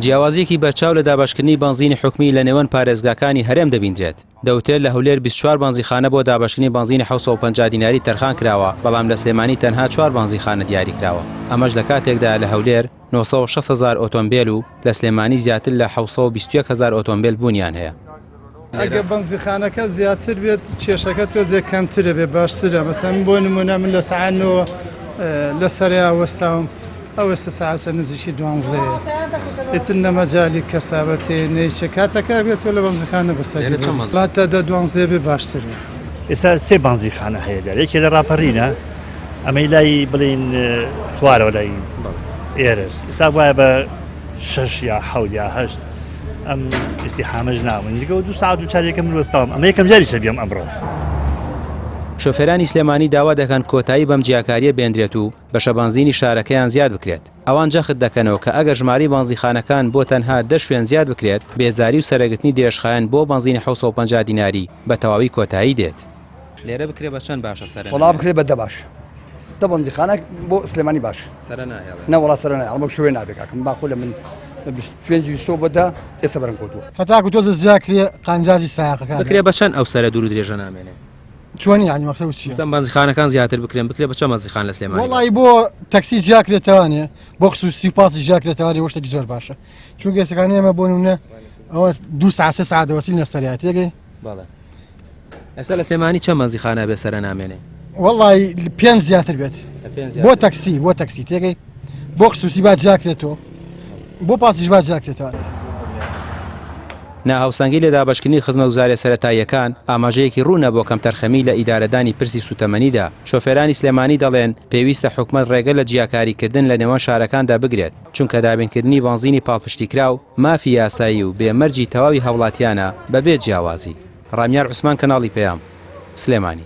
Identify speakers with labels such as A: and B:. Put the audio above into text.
A: جیاوازیەکی بەرچاو لە دابەشکردنی بنزینی حکومی لە نێوان پارێزگاکانی هەرێم دەبیندرێت. دەوتێت لە هەولێر 24 بنزینخانە بۆ دابەشکردنی بنزینی 750 دیناری تەرخان کراوە، بەڵام لە سلێمانی تەنها 4 بنزینخانە دیاری کراوە. ئەمەش لە کاتێکدا لە هەولێر 960,000 ئۆتۆمبیل و لە سلێمانی زیاتر لە 721,000 ئۆتۆمبیل بوونیان هەیە.
B: ئەگە بنزینخانەکە زیاتر بێت کێشەکە تۆزێک کەمترە بێ باشترە. مەسەڵەن بۆ نمونە من لە سەعاتەوە لە سەریا وەستاوم ئەوە سەعاتە نزیکی 12 ئیتر نەمەجای کەسابەتێ نەیچە کاتەکە بێتەوە لە بنزینخانە بەسەری تا 12 بێ باشترە.
C: ئێستا 3 بنزینخانە هەیە لەرێکی لە ڕاپەڕینە ئەمەی لای بڵین خوارەوە لای ئێرش ئێستا وایە بە 6 یا 7 یا 8 ئەم ئیسیحامەش ناون دیگە 2 ساعت و چارێکم وەستاوم ئەمە یەکەم جاری شەبیەم ئەمڕۆ.
A: شۆفێرانی سلێمانی داوا دەکەن کۆتایی بەم جیاکاریە بێنرێت و بەشە بنزینی شارەکەیان زیاد بکرێت. ئەوان جەخت دەکەنەوە کە ئەگەر ژماری بنزینخانەکان بۆ تەنها 10 شوێن زیاد بکرێت، بێزاری و سەرەگرتنی درێژخایەن بۆ بنزینی 750 دیناری بە تەواوی کۆتایی دێت. لێرە بکرێ بە چەند باشە سەر؟
D: وڵا بکرێ بە 10 باش. 10 بنزینخانە بۆ سلێمانی باش.
A: سەرە نایە.
D: نەوەڵا سەرە نایە، ئەمە شوێن نابێت کاکەم باخۆ لە من 25 بەدا ئێستا بەرەم کۆتووە.
B: هەتاکو تۆزە زیاکرێ قانجازی سایقەکان.
A: بکرێ بە چەند ئەو سەرە دوور و درێژە نامێنێ؟
B: چۆنی ینی مەقسەد چییە؟
A: چەند بنزینخانەکان زیاتر بکرێن بکرێ بە چەند بنزینخانە لە سلێمانی؟
B: وەڵی بۆ تەکسی جیاکرێتەوانێ بۆ خصوصی پاسی جیاکرێتەوە وەشتێکی زۆر باشە. چونکە ئێستەکانی ئێمە بۆ نمونە ئەوە 2 ساعت 3 ساعت دەوەسیل نەستەریات تێگەی؟
A: بەڵێ. ئێستا لە سلێمانی چەند بنزینخانە بێ سەرە نامێنێ؟
B: وەڵی 5 زیاتر بێت. بۆ تەکسی تێگەی؟ بۆ خصوصی با جیاکرێتەوە. بۆ پاسیش با جیاکرێتەوە.
A: ناهاوسەنگی لە دابەشکردنی خزمەتگوزاریە سەرەتاییەکان ئاماژەیەکی ڕوونە بۆ کەم تەرخەمی لە ئیدارەدانی پرسی سوتەمەنیدا. شۆفێرانی سلێمانی دەڵێن پێویستە حکومەت ڕێگە لە جیاکاریکردن لە نێوان شارەکاندا بگرێت، چونکە دابینکردنی بنزینی پاڵپشتیکراو مافی یاسایی و بێمەرجی تەواوی هەوڵاتیانە بەبێ جیاوازی. ڕامیار عوسمان، کەناڵی پەیام، سلێمانی.